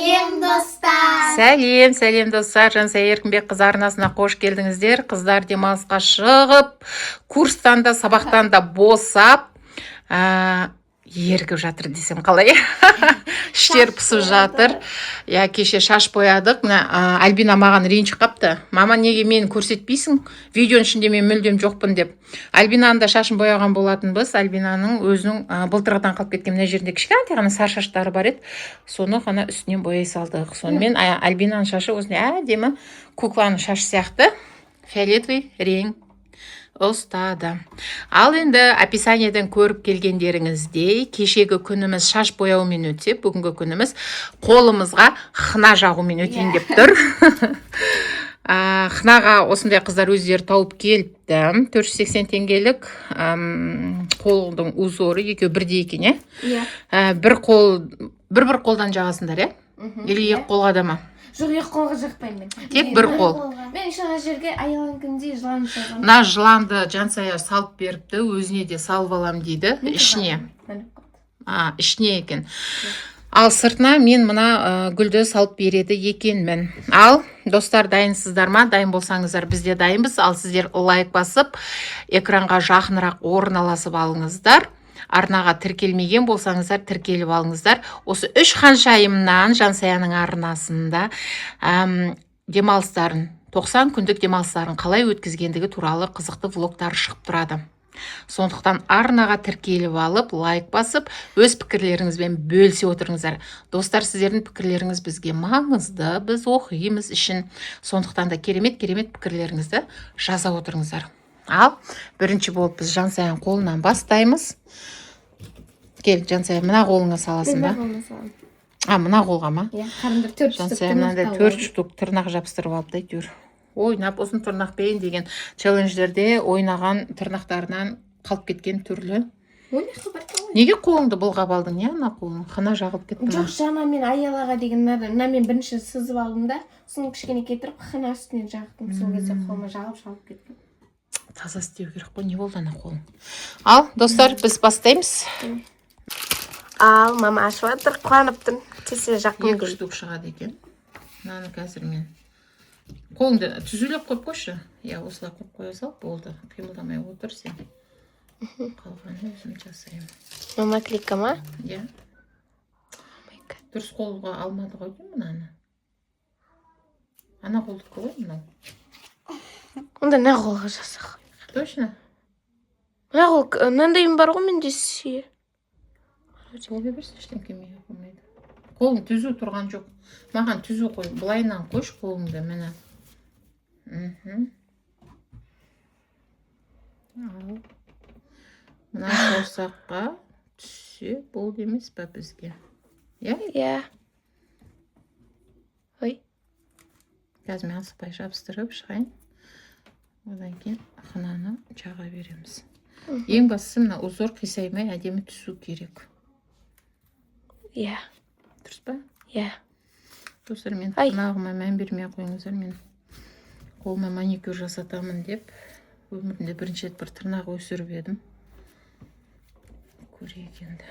Сәлем достар. Сәлем достар, Жансая Еркінбек қызы арнасына қош келдіңіздер. Қыздар демалысқа шығып, курстан да, сабақтан да босап, ерігіп жатыр десем қалай? Іштер пысып жатыр. Я кеше шаш боядық. Альбина маған ренжіп қапты. Мама, неге мені көрсетпейсің? Видеоның ішінде мен мүлдем жоқпын деп. Альбинаның да шашын бояған болатынбыз. Альбинаның өзінің былтырғыдан қалып кеткен мына жерінде кішкентай ғана сары шаштары бар еді. Соны ғана үстінен бояй салдық. Сонымен Альбинаның шашы осындай әдемі кукланың шашы сияқты фиолетовый рең ұстады. Ал енді описаниеден көріп келгендеріңіздей, кешегі күніміз шаш бояумен өтсе, бүгінгі күніміз қолымызға хна жағумен өтейін деп тұр. Хнаға осындай қыздар өздері тауып келіпті. 480 теңгелік қолдың узоры, екеуі бірдей екен, бір қолдан жағасыңдар, или екі қолға да ма? Жоқ, екі қолға жақпаймын мен. Тек бір қол. Мен шана жерге аялан күнде жылан салғам. Мына жыланды Жансая салып беріпті, өзіне де салып алам дейді, ішіне. Ішіне екен. Ал сыртына мен мына гүлді салып береді екенмін. Ал достар, дайынсыздар ма? Дайын болсаңыздар, біз де дайынбыз. Ал сіздер лайк басып, экранға жақынырақ орналасып алыңыздар. Арнаға тіркелмеген болсаңыздар, тіркеліп алыңыздар. Осы 3 ханшайымнан Жансаяның арнасында демалыстарын, 90 күндік демалыстарын қалай өткізгендігі туралы қызықты влогтар шығып тұрады. Сондықтан арнаға тіркеліп алып, лайк басып, өз пікірлеріңізбен бөлісе отырыңыздар. Достар, сіздердің пікірлеріңіз бізге маңызды, біз оқимыз үшін. Сондықтан да керемет пікірлеріңізді жаза отырыңыздар. Ал бірінші болып біз Жансаяның қолынан бастаймыз. Кел, Жансая, мына қолыңа саласың ба? Мына қолға ма? Қарымдар 4 штук Жансая мынандай 4 штук тырнақ жабыстырып алып әйтеуір. Ойнап, ұзын тырнақпен деген челлендждерде ойнаған тырнақтарынан қалып кеткен түрлі. Неге қолыңды былғап алдың, ана қолың? Хна жағылып кетті ма? Жоқ, жаңа мен аялаға деген мына мен бірінші сызып алдым да, соны кішкене кетіріп, хна үстінен жағдым. Сол кезде қолыма жағып шалып кеткен. Таза істеу керек қой, не болды ана қолың? Ал, достар, біз бастаймыз. Ал, мама ашып жатыр, қуаныптың. Тесе жақын 2 штук шығады екен. Мынаны қазір мен қолыңды түзулеп қойып қойшы. Осылай қойып қоя сал, болды. Қимылдамай отыр сен. Қалғанын өзім жасаймын. Мама клика ма? Дұрыс қолға алмады ғой деймін мынаны. Ана қолдыкі ғой мынау. Онда мына қолға жасақ. Точно? Мына қол, мынандайым бар ғой менде сүйе. Қолға берсін, ештеңке меге қоймайды. Қолың түзу тұрған жоқ. Маған түзу қой, былайынан қойш қолыңды, мені. Ал. Мына саусаққа түссе болды емес па бізге? Иә. Ой. Қазір мен асықпай жабыстырып шығайын. Одан кейін хнаны жаға береміз. Ең бастысы мына узор қисаймай әдемі түсу керек. Иә. Дұрыс па? Иә. Достар, мен тырнағыма мән бермей қойыңыздар, мен қолыма маникюр жасатамын деп өмірімде бірінші рет бір тырнақ өсіріп едім. Көрейік енді.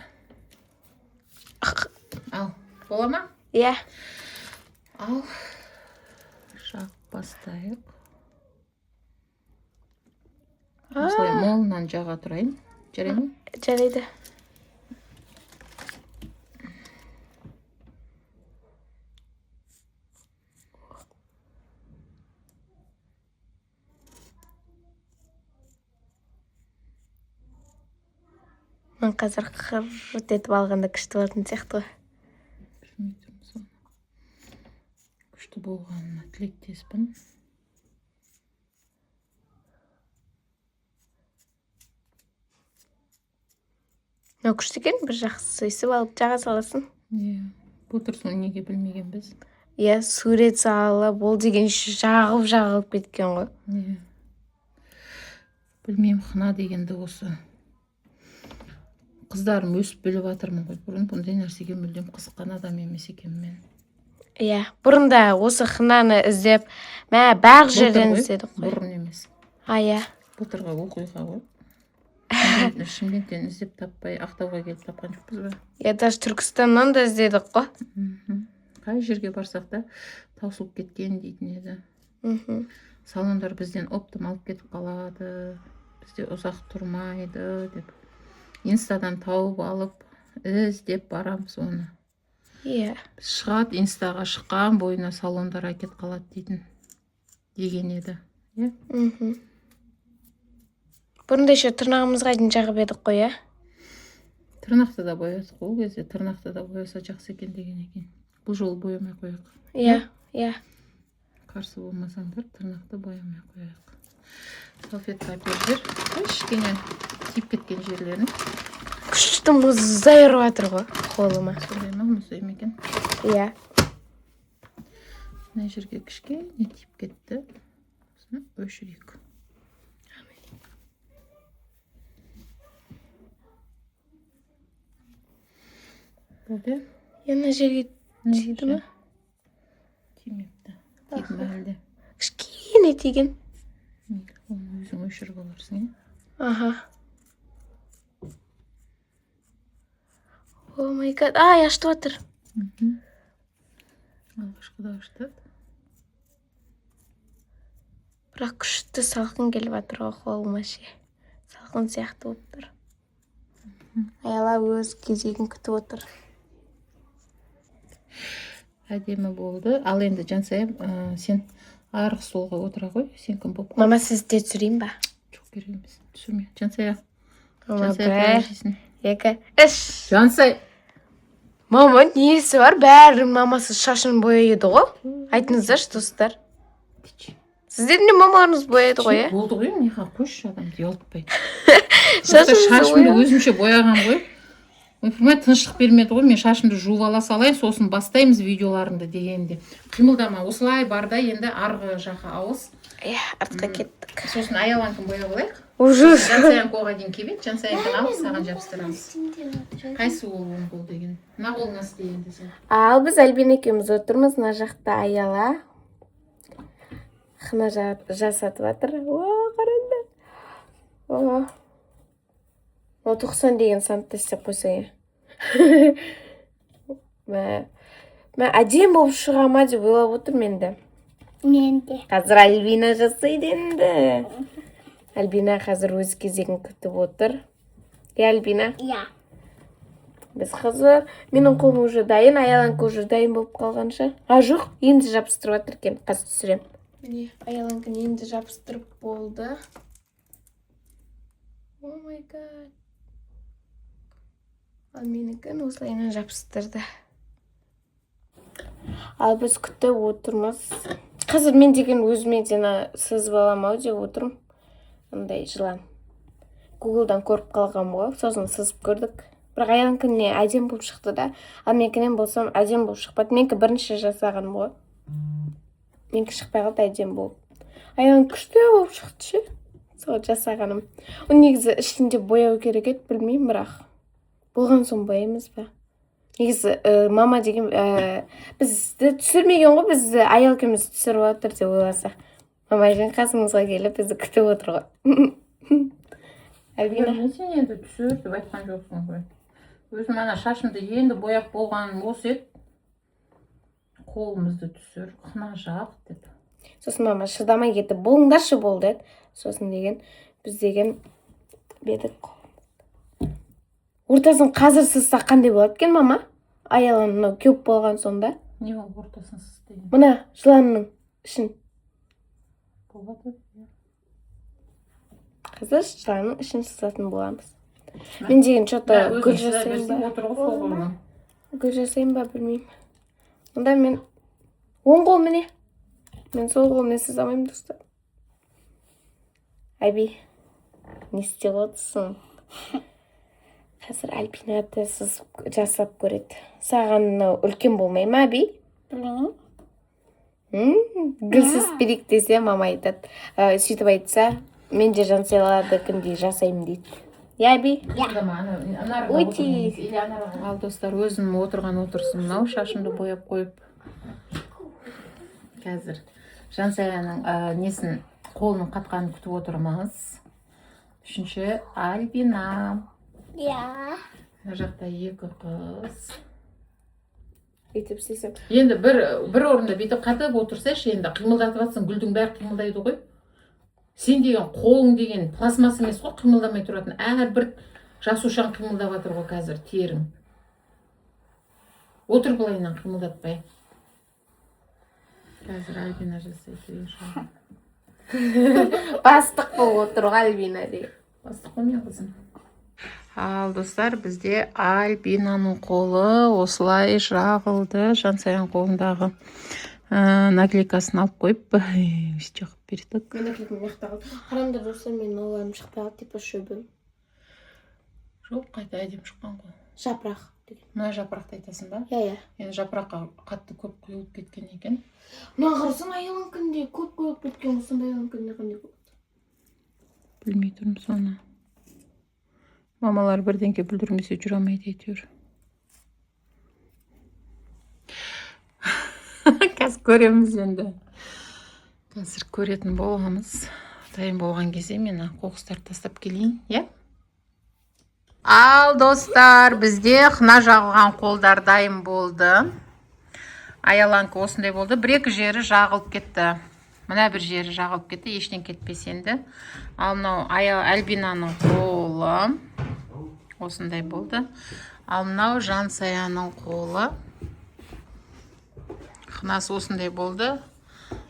Ал, бола ма? Иә. Ал, жақ бастайық. Осылай молынан жаға тұрайын. Жарай ма? Жарайды. Мен қазір қырт етіп алғанда күшті болатын сияқты ғой. Күшті болғанына тілектеспін. Мынау күшті екен, бір жақсы өсіп алып жаға саласың. Бұлтырсын неге білмеген біз. Сурет салып, ол деген жағып кеткен ғой. Білмеймін, хна дегенді осы. Қыздарым өсіп біліп атырмын ғой. Бұрын бұндай нәрсеге мүлдем қызыққан адам емес екен мен. Бұрында осы хнаны іздеп, бақ жерден іздедік қой. Бұрын емес. Бұлтырға оқиға ғой. Шымкенттен іздеп таппай, Ақтауға келіп тапқан жоқпыз ба? Даже Түркістаннан да іздедік қой. қай жерге барсақ та таусылып кеткен дейтін еді. Мхм. Салондар бізден оптом алып кетіп қалады, бізде ұзақ тұрмайды деп. Инстадан тауып алып, іздеп барамыз оны. Иә. Шығады, инстаға шыққан бойына салондар әкет қалады деген еді. Иә? Мхм. Бұрында еще тырнағымызға дейін жағып едік қой, иә? Тырнақты да боядық ол кезде, тырнақты да бояса жақсы екен деген екен. Бұл жолы боямай қояйық. Иә, иә. Қарсы болмасаңдар, тырнақты боямай қояйық. Салфетка әпердер. Кішкене тиіп кеткен жерлерін. Күшті мұз зайырып жатыр ғой қолыма. Сондай ма, мұздай ма екен? Иә. Мына жерге кішкене тиіп кетті. Осыны өшірейік. Болды? Мына жерге тиді ма? Тимепті. Тиді ме әлде? Кішкене тиген. Оны өзің өшіріп аларсың, иә? Аха. О май гад. Ай, ашты жатыр. Алғашқыда аштады. Бірақ күшті салқын келіп жатыр ғой қолыма ше. Салқын сияқты болып тұр. Аяла өз кезегін күтіп отыр. Әдемі болды. Ал енді Жансая, сен арғы столға отыра қой. Сен кім болып? Мама, сізде түсірейін ба? Жоқ, керек емес. Түсірме. Жансая. Мама, Жансая бір, жейсің. екі, үш. Жансай. Мама, несі бар? Бәрі мамасы шашын бояйды ғой. Айтыңыздаршы, достар. Сіздердің де мамаларыңыз бояйды ғой, иә? Болды ғой, неға қойшы адамды ұялтпай. Шашыңызды Шашымды бояйды. өзімше бояған ғой. Ойпырмай тыныштық бермеді ғой, мен шашымды жуып ала салайын, сосын бастаймыз видеоларыңды дегенде. Қимылдама, осылай бар да, енді арғы жаққа ауыз. Иә, артқа кеттік. Сосын аяланкін бояп алайық. Уже. Жансаян қолға дейін кебет, Жансаянкін алып саған жабыстырамыз. Қайсы ол оң қол деген? Мына қол насты енді сен. Ал біз Альбин екеуміз отырмыз, мына жақта Аяла. Хына жасатып жатыр. О, қараңдар. О. О, 90 деген сантты істеп қойсаң. Мен әдем болып шыға ма деп ойлап отырмын енді. Мен де. Қазір Альбина жасайды енді. Альбина қазір өз кезегін күтіп отыр. Иә, Альбина? Иә. Біз қазір, менің қолым уже дайын, Аяланка уже дайын болып қалған шығар. А, жоқ, енді жабыстырып жатыр екен. Қазір түсірем. Міне, Аяланканы енді жабыстырып болды. О май гад. Ал менікін осылайынан жабыстырды. Ал біз күтіп отырмыз. Қазір мен деген өзіме дена сызып алам ау деп отырмын. Ондай жылан. Гуглдан көріп қалғам ғой, сосын сызып көрдік. Бірақ Аяланкіне әдем болып шықты да, ал менікінен болсам әдем болып шықпады. Менікі бірінші жасағаным ғой. Менікі шықпай қалды әдем болып. Аяланка күшті болып шықты ше. Сол жасағаным. Оны негізі ішінде бояу керек еді, білмеймін, бірақ болған соң боямыз ба? Негізі мама деген бізді түсірмеген ғой, біз Аялкеміз түсіріп отыр деп ойласақ. Мама екен қасымызға келіп бізді күтіп отыр ғой. Альбина. Сен енді түсір деп айтқан жоқсың ғой. Өзім ана шашымды енді бояп болғаным осы еді. Қолымызды түсір, қына жақ деп. Сосын мама шыдамай кетті, болыңдаршы болды еді. Сосын деген, біз деген бедік қолымызды. Ортасын қазір сызсақ қандай болады екен, мама? Аяланның көп болған сонда. Не ол ортасын сыз деген? Мына жыланның ішін. Болады. Қазір жыланның ішін сызатын боламыз. Мен деген что-то гүл жасайын ба? Гүл жасайын ба, білмеймін. Онда мен оң қол міне. Мен сол қолмен сыза алмаймын, достар. Әби, не істеп отырсың? Қазір Альбинады жасап көреді. Саған үлкен болмай ма, Әби? Білмеймін. Гүлсіз берейік десе, мама айтады. Сөйтіп айтса, мен де Жансаядікіндей жасаймын дейді. Иә, Әби? Өте. Или анараға ал достар, өзім отырған отырсын. Мынау шашымды бояп қойып. Қазір Жансаяның несін қолының қатқанын күтіп отырмыз. Үшінші Альбина. Иә. Мына жақта екі қыз. Өйтіп істесем. Енді бір орында бүйтіп қатып отырсайшы, енді қимылдатып жатсың, гүлдің бәрі қимылдайды ғой. Сен деген қолың деген пластмасс емес қой, қимылдамай тұратын. Әрбір жасушаң қимылдап жатыр ғой қазір, терің. Отыр былайынан қимылдатпай. Қазір Альбина жасайды. Бастық болып отыр ғой Альбина деген. Бастық қой мен қызым. Ал достар, бізде Альбинаның қолы осылай жағылды. Жансаяның қолындағы наклейкасын алып қойып, өйстіп жағып бердік. Мен наклейканы мақта қалды. Қараңдар достар, менің оларым шықпай қалды, типа шөбім. Жоқ, қайта әдемі шыққан ғой. Жапырақ деген. Мына жапырақты айтасың ба? Иә. Енді жапыраққа қатты көп құйылып кеткен екен. Мына қарасаң аяғын күнде көп құйылып кеткен ғой, сондай аяғын күнде қандай көп. Білмей тұрмын соны. Мамалар бірдеңке бүлдірмесе жүре алмайды әйтеуір. Қазір көреміз енді. Қазір көретін боламыз. Дайын болған кезде мен қоқыстарды тастап келейін, иә? Ал достар, бізде қына жағылған қолдар дайын болды. Аяланка осындай болды. Бір-екі жері жағылып кетті. Мына бір жері жағылып кетті, ештен кетпес енді. Ал мынау Альбинаның қолы осындай болды. Ал мынау Жансаяның қолы. Қынасы осындай болды.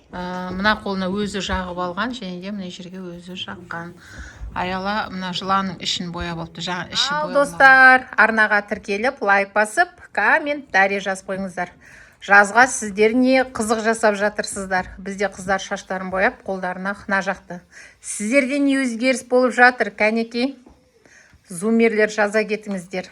Мына қолына өзі жағып алған, және де мына жерге өзі жаққан. Аяла мына жыланың ішін бояп алыпты. Ал достар, арнаға тіркеліп, лайк басып, комментарий жазып қойыңыздар. Жазға сіздер не қызық жасап жатырсыздар? Бізде қыздар шаштарын бояп, қолдарына қына жақты. Сіздерде не өзгеріс болып жатыр, кәнекей? Зумерлер жаза кетіңіздер.